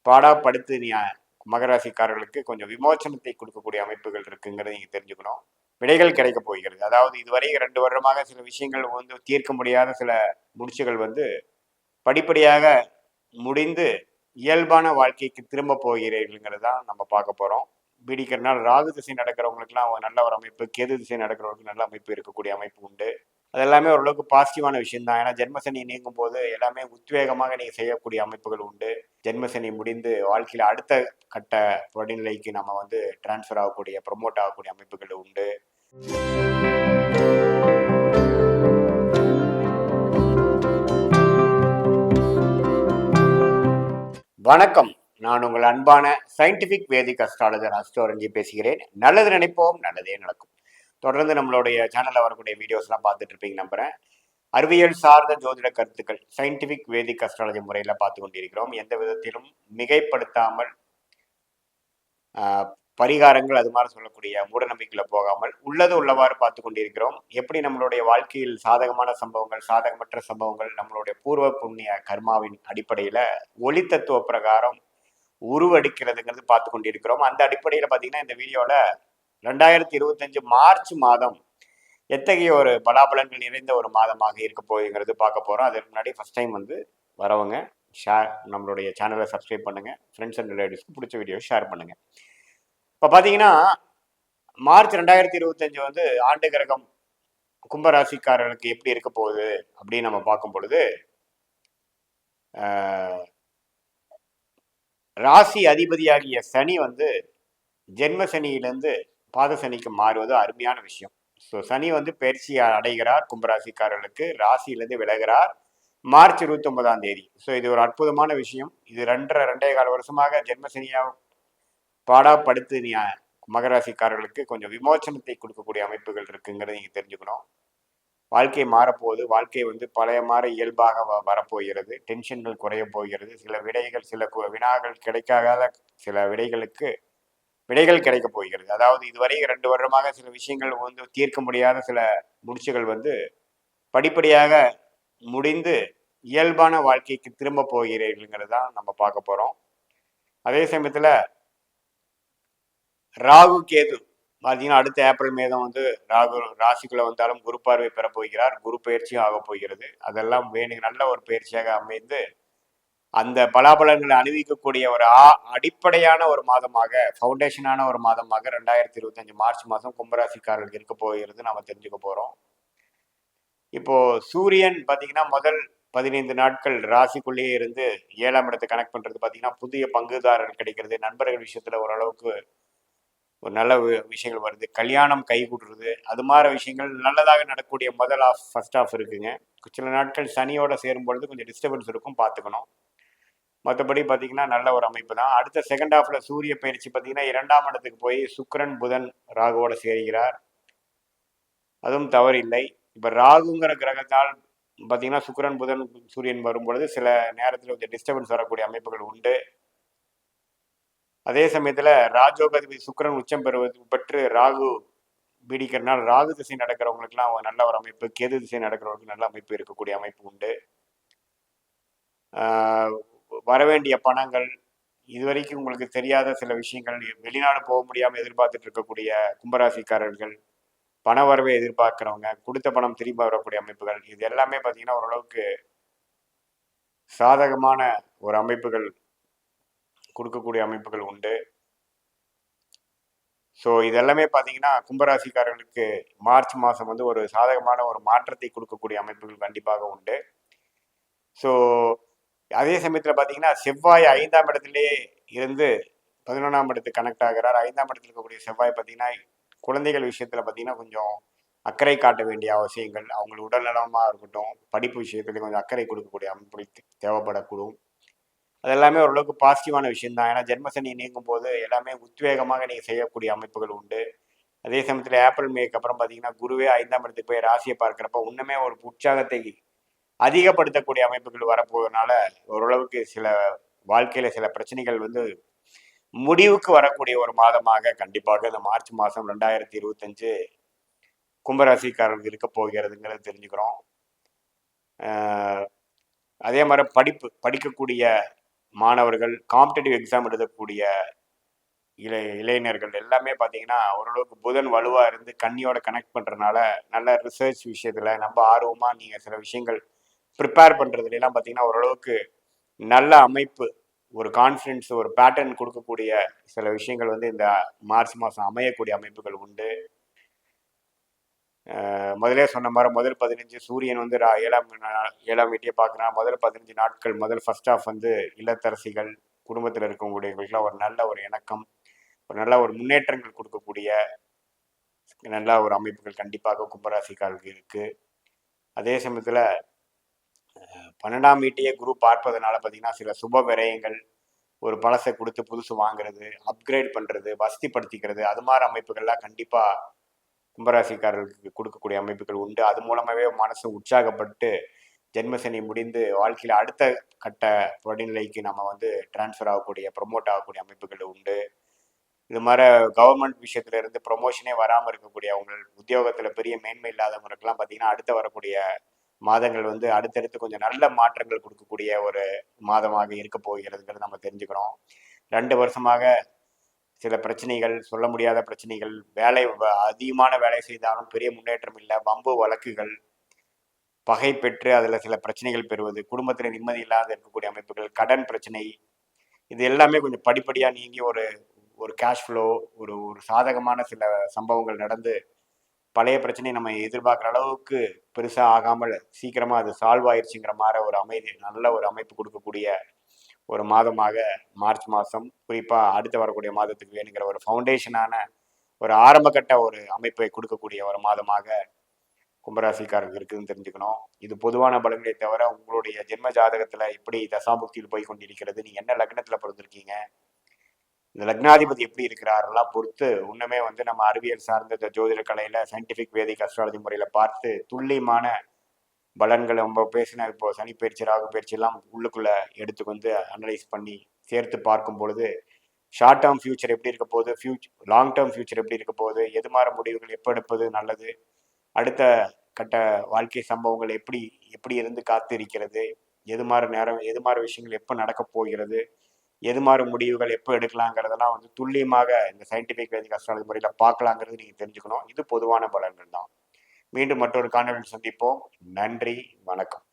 பாடாப்படுத்து மகராசிக்காரர்களுக்கு கொஞ்சம் விமோச்சனத்தை கொடுக்கக்கூடிய அமைப்புகள் இருக்குங்கிறத நீங்க தெரிஞ்சுக்கணும். விடைகள் கிடைக்க போகிறது. அதாவது இதுவரை 2 வருடமாக சில விஷயங்கள் வந்து தீர்க்க முடியாத சில முடிச்சுகள் வந்து படிப்படியாக முடிந்து இயல்பான வாழ்க்கைக்கு திரும்ப போகிறீர்கள்ங்கிறது தான் நம்ம பார்க்க போறோம். பிடிக்கிறனால ராகு திசை நடக்கிறவங்களுக்குலாம் நல்ல ஒரு அமைப்பு, கேது திசை நடக்கிறவங்களுக்கு நல்ல அமைப்பு இருக்கக்கூடிய அமைப்பு உண்டு. அது எல்லாமே ஓரளவுக்கு பாசிட்டிவான விஷயம் தான். ஏன்னா ஜென்மசனி நீங்கும் போது எல்லாமே உத்வேகமாக நீங்க செய்யக்கூடிய அமைப்புகள் உண்டு. ஜென்மசனி முடிந்து வாழ்க்கையில அடுத்த கட்ட படிநிலைக்கு நம்ம வந்து டிரான்ஸ்ஃபர் ஆகக்கூடிய, ப்ரொமோட் ஆகக்கூடிய அமைப்புகள் உண்டு. வணக்கம். நான் உங்கள் அன்பான சயின்டிபிக் வேதிக் அஸ்ட்ராலஜர் அஸ்ட்ரோரஞ்சி பேசுகிறேன். நல்லது நினைப்போம், நல்லதே நடக்கும். தொடர்ந்து நம்மளுடைய சேனல்ல வரக்கூடிய வீடியோஸ்லாம் பார்த்துட்டு இருப்பீங்க நம்புறேன். அறிவியல் சார்ந்த ஜோதிட கருத்துக்கள் சயின்டிபிக் வேதிக் அஸ்ட்ராலஜி முறையில பார்த்து கொண்டிருக்கிறோம். எந்த விதத்திலும் மிகைப்படுத்தாமல் பரிகாரங்கள் அது மாதிரி சொல்லக்கூடிய மூட நம்பிக்கையில போகாமல் உள்ளது உள்ளவாறு பார்த்து கொண்டிருக்கிறோம். எப்படி நம்மளுடைய வாழ்க்கையில் சாதகமான சம்பவங்கள், சாதகமற்ற சம்பவங்கள் நம்மளுடைய பூர்வ புண்ணிய கர்மாவின் அடிப்படையில ஒளி தத்துவ பிரகாரம் உருவெடுக்கிறதுங்கிறது பார்த்து கொண்டிருக்கிறோம். அந்த அடிப்படையில பார்த்தீங்கன்னா இந்த வீடியோல 2025 மார்ச் மாதம் எத்தகைய ஒரு பலாபலன்கள் நிறைந்த ஒரு மாதமாக இருக்க போகுங்கிறது பார்க்க போறோம். அதுக்கு முன்னாடி ஃபர்ஸ்ட் டைம் வந்து வரவங்க நம்மளுடைய சேனலை சப்ஸ்கிரைப் பண்ணுங்க, ஃப்ரெண்ட்ஸ் அண்ட் ரிலேட்டிவ்ஸ்க்கு பிடிச்ச வீடியோ ஷேர் பண்ணுங்க. இப்போ பார்த்தீங்கன்னா மார்ச் 2025 வந்து ஆண்டு கிரகம் கும்பராசிக்காரர்களுக்கு எப்படி இருக்க போகுது அப்படின்னு நம்ம பார்க்கும் பொழுது ராசி அதிபதியாகிய சனி வந்து ஜென்ம சனியிலிருந்து பாத சனிக்கு மாறுவது அருமையான விஷயம். ஸோ சனி வந்து பயிற்சி அடைகிறார் கும்பராசிக்காரர்களுக்கு, ராசியிலிருந்து விலகிறார் மார்ச் 29ஆம் தேதி. ஸோ இது ஒரு அற்புதமான விஷயம். இது 2.5 வருஷமாக ஜென்மசனியா பாடாப்படுத்து மகராசிக்காரர்களுக்கு கொஞ்சம் விமோச்சனத்தை கொடுக்கக்கூடிய அமைப்புகள் இருக்குங்கிறத நீங்க தெரிஞ்சுக்கணும். வாழ்க்கை மாறப்போகுது. வாழ்க்கை வந்து பழைய மாற இயல்பாக வரப்போகிறது. டென்ஷன்கள் குறைய போகிறது. சில விடைகள், சில வினாக்கள் கிடைக்காத சில விடைகள் கிடைக்க போகிறது. அதாவது இதுவரை 2 வருடமாக சில விஷயங்கள் வந்து தீர்க்க முடியாத சில முடிச்சுகள் வந்து படிப்படியாக முடிந்து இயல்பான வாழ்க்கைக்கு திரும்ப போகிறீர்கள்ங்கிறது தான் நம்ம பார்க்க போறோம். அதே சமயத்துல ராகு கேது பார்த்தீங்கன்னா அடுத்த ஏப்ரல் மாதம் வந்து ராகு ராசிக்குள்ள வந்தாலும் குரு பார்வை பெற போகிறார். குரு பயிற்சியும் ஆக போகிறது. அதெல்லாம் நல்ல ஒரு பயிற்சியாக அமைந்து அந்த பலாபலன்களை அணிவிக்கக்கூடிய ஒரு அடிப்படையான ஒரு மாதமாக, ஃபவுண்டேஷனான ஒரு மாதமாக 2025 மார்ச் மாதம் கும்பராசிக்காரர்களுக்கு இருக்க போகிறது நம்ம தெரிஞ்சுக்க போறோம். இப்போ சூரியன் பார்த்தீங்கன்னா முதல் 15 நாட்கள் ராசிக்குள்ளேயே இருந்து 7ஆம் இடத்தை கனெக்ட் பண்றது பார்த்தீங்கன்னா புதிய பங்குதாரர்கள் கிடைக்கிறது, நண்பர்கள் விஷயத்துல ஓரளவுக்கு ஒரு நல்ல விஷயங்கள் வருது, கல்யாணம் கை கூட்டுறது, அது மாதிரி விஷயங்கள் நல்லதாக நடக்கக்கூடிய முதல் ஃபர்ஸ்ட் ஆஃப் இருக்குங்க. சில நாட்கள் சனியோட சேரும் பொழுது கொஞ்சம் டிஸ்டர்பன்ஸ் இருக்கும், பார்த்துக்கணும். மற்றபடி பார்த்தீங்கன்னா நல்ல ஒரு அமைப்பு தான். அடுத்த செகண்ட் ஹாஃப்ல சூரிய பயிற்சி பார்த்தீங்கன்னா 2ஆம் இடத்துக்கு போய் சுக்கிரன் புதன் ராகுவோட சேர்கிறார். அதுவும் தவறு இல்லை. இப்போ ராகுங்கிற கிரகத்தால் பார்த்தீங்கன்னா சுக்கிரன் புதன் சூரியன் வரும் பொழுது சில நேரத்தில் கொஞ்சம் டிஸ்டர்பன்ஸ் வரக்கூடிய அமைப்புகள் உண்டு. அதே சமயத்துல ராஜோகதிபதி சுக்கிரன் உச்சம் பெற்று ராகு பீடிக்கிறதுனால ராகு திசை நடக்கிறவங்களுக்குலாம் நல்ல ஒரு அமைப்பு, கேது திசை நடக்கிறவங்களுக்கு நல்ல அமைப்பு இருக்கக்கூடிய அமைப்பு உண்டு. வரவேண்டிய பணங்கள், இதுவரைக்கும் உங்களுக்கு தெரியாத சில விஷயங்கள், வெளிநாடு போக முடியாமல் எதிர்பார்த்துட்டு இருக்கக்கூடிய கும்பராசிக்காரர்கள், பண வரவை எதிர்பார்க்கிறவங்க, கொடுத்த பணம் திரும்ப வரக்கூடிய அமைப்புகள், இது எல்லாமே பார்த்தீங்கன்னா ஓரளவுக்கு சாதகமான ஒரு அமைப்புகள் கொடுக்கக்கூடிய அமைப்புகள் உண்டு. ஸோ இதெல்லாமே பார்த்தீங்கன்னா கும்பராசிக்காரர்களுக்கு மார்ச் மாதம் வந்து ஒரு சாதகமான ஒரு மாற்றத்தை கொடுக்கக்கூடிய அமைப்புகள் கண்டிப்பாக உண்டு. ஸோ அதே சமயத்தில் பார்த்தீங்கன்னா செவ்வாய் 5ஆம் இடத்துலேயே இருந்து 11ஆம் இடத்துக்கு கனெக்ட் ஆகிறார். 5ஆம் இடத்துல இருக்கக்கூடிய செவ்வாய் பார்த்தீங்கன்னா குழந்தைகள் விஷயத்தில் பார்த்தீங்கன்னா கொஞ்சம் அக்கறை காட்ட வேண்டிய அவசியங்கள், அவங்களுக்கு உடல் நலமாக இருக்கட்டும், படிப்பு விஷயத்துல கொஞ்சம் அக்கறை கொடுக்கக்கூடிய அமைப்புகள் தேவைப்படக்கூடும். அது எல்லாமே ஓரளவுக்கு பாசிட்டிவான விஷயம் தான். ஏன்னா ஜென்மசனி நீங்கும் போது எல்லாமே உத்வேகமாக நீங்கள் செய்யக்கூடிய அமைப்புகள் உண்டு. அதே சமயத்தில் ஏப்ரல் மேக்கு அப்புறம் பார்த்தீங்கன்னா குருவே 5ஆம் இடத்துக்கு போய் ராசியை பார்க்குறப்ப இன்னுமே ஒரு உற்சாகத்தை அதிகப்படுத்தக்கூடிய அமைப்புகள் வரப்போவதனால ஓரளவுக்கு சில வாழ்க்கையில சில பிரச்சனைகள் வந்து முடிவுக்கு வரக்கூடிய ஒரு மாதமாக கண்டிப்பாக இந்த மார்ச் மாதம் 2025 கும்பராசிக்காரர்களுக்கு இருக்க போகிறதுங்கிறது தெரிஞ்சுக்கிறோம். அதே மாதிரி படிக்கக்கூடிய மாணவர்கள், காம்படிட்டிவ் எக்ஸாம் எழுதக்கூடிய இளைஞர்கள் எல்லாமே பார்த்தீங்கன்னா ஓரளவுக்கு புதன் வலுவாக இருந்து கன்னியோட கனெக்ட் பண்ணுறதுனால நல்ல ரிசர்ச் விஷயத்தில் நம்ம ஆர்வமாக நீங்கள் சில விஷயங்கள் ப்ரிப்பேர் பண்ணுறதுலாம் பார்த்தீங்கன்னா ஓரளவுக்கு நல்ல அமைப்பு, ஒரு கான்ஃபிடன்ஸ், ஒரு பேட்டர்ன் கொடுக்கக்கூடிய சில விஷயங்கள் வந்து இந்த மார்ச் மாதம் அமையக்கூடிய அமைப்புகள் உண்டு. முதலே சொன்ன மாதிரி முதல் 15 சூரியன் வந்து ஏழாம் வீட்டையே பார்க்குறான். முதல் 15 நாட்கள் முதல் ஃபர்ஸ்ட் ஆஃப் வந்து இல்லத்தரசிகள் குடும்பத்தில் இருக்கக்கூடியவர்களுக்கெல்லாம் ஒரு நல்ல ஒரு இணக்கம், ஒரு நல்ல ஒரு முன்னேற்றங்கள் கொடுக்கக்கூடிய நல்ல ஒரு அமைப்புகள் கண்டிப்பாக கும்பராசிக்காரர்களுக்கு இருக்கு. அதே சமயத்தில் 12ஆம் வீட்டையே குரு பார்ப்பதனால பார்த்தீங்கன்னா சில சுப விரயங்கள், ஒரு பழசை கொடுத்து புதுசு வாங்குறது, அப்கிரேட் பண்ணுறது, வசதிப்படுத்திக்கிறது, அது மாதிரி அமைப்புகள்லாம் கண்டிப்பாக கும்பராசிக்காரர்களுக்கு கொடுக்கக்கூடிய அமைப்புகள் உண்டு. அது மூலமாகவே மனசு உற்சாகப்பட்டு ஜென்மசனி முடிந்து வாழ்க்கையில் அடுத்த கட்ட படிநிலைக்கு நம்ம வந்து டிரான்ஸ்ஃபர் ஆகக்கூடிய, ப்ரொமோட் ஆகக்கூடிய அமைப்புகள் உண்டு. இது மாதிரி கவர்மெண்ட் விஷயத்துல இருந்து ப்ரொமோஷனே வராமல் இருக்கக்கூடிய அவங்க உத்தியோகத்தில் பெரிய மேன்மை இல்லாதவங்களுக்கெல்லாம் பார்த்தீங்கன்னா அடுத்த வரக்கூடிய மாதங்கள் வந்து அடுத்தடுத்து கொஞ்சம் நல்ல மாற்றங்கள் கொடுக்கக்கூடிய ஒரு மாதமாக இருக்க போகிறதுங்கிறது நம்ம தெரிஞ்சுக்கிறோம். 2 வருஷமாக சில பிரச்சனைகள், சொல்ல முடியாத பிரச்சனைகள், அதிகமான வேலை செய்தாலும் பெரிய முன்னேற்றம் இல்லை, வம்பு வழக்குகள், பகை பெற்று அதில் சில பிரச்சனைகள் பெறுவது, குடும்பத்தில் நிம்மதி இல்லாத இருக்கக்கூடிய அமைப்புகள், கடன் பிரச்சனை, இது எல்லாமே கொஞ்சம் படிப்படியாக நீங்கி ஒரு ஒரு கேஷ் ஃப்ளோ, ஒரு ஒரு சாதகமான சில சம்பவங்கள் நடந்து பழைய பிரச்சனை நம்ம எதிர்பார்க்குற அளவுக்கு பெருசாக ஆகாமல் சீக்கிரமாக அது சால்வ் ஆயிடுச்சுங்கிற மாதிரி ஒரு அமைதி, நல்ல ஒரு அமைப்பு கொடுக்கக்கூடிய ஒரு மாதமாக மார்ச் மாதம், குறிப்பாக அடுத்து வரக்கூடிய மாதத்துக்கு வேணுங்கிற ஒரு ஃபவுண்டேஷனான ஒரு ஆரம்பகட்ட ஒரு அமைப்பை கொடுக்கக்கூடிய ஒரு மாதமாக கும்பராசிக்காரர்கள் இருக்குதுன்னு தெரிஞ்சுக்கணும். இது பொதுவான பலன்களை தவிர உங்களுடைய ஜென்ம ஜாதகத்தில் எப்படி தசாபுக்தியில் போய் கொண்டிருக்கிறது, நீங்கள் என்ன லக்னத்தில் பிறந்திருக்கீங்க, இந்த லக்னாதிபதி எப்படி இருக்கிறாரெல்லாம் பொறுத்து இன்னுமே வந்து நம்ம அறிவியல் சார்ந்த இந்த ஜோதிட கலையில் சயின்டிஃபிக் வேதிக் அஸ்ட்ராலஜி முறையில் பார்த்து துல்லியமான பலன்களை நம்ம பேசின இப்போ சனி பயிற்சி, ராகு பயிற்சி எல்லாம் உள்ளுக்குள்ளே எடுத்து வந்து அனலைஸ் பண்ணி சேர்த்து பார்க்கும் பொழுது ஷார்ட் டேர்ம் ஃபியூச்சர் எப்படி இருக்க போகுது, லாங் டேர்ம் ஃபியூச்சர் எப்படி இருக்க போகுது, எது மாதிரி முடிவுகள் எப்போ எடுப்பது நல்லது, அடுத்த கட்ட வாழ்க்கை சம்பவங்கள் எப்படி எப்படி இருந்து காத்து இருக்கிறது, எது மாதிரி நேரம், எது மாதிரி விஷயங்கள் எப்போ நடக்க போகிறது, எது மாதிரி முடிவுகள் எப்போ எடுக்கலாங்கிறதெல்லாம் வந்து துல்லியமாக இந்த சயின்டிஃபிக் வேதிக் அஸ்ட்ராலஜி முறையில் பார்க்கலாங்கிறது நீங்கள் தெரிஞ்சுக்கணும். இது பொதுவான பலன்கள் தான். மீண்டும் மற்றொரு காணொலியில் சந்திப்போம். நன்றி, வணக்கம்.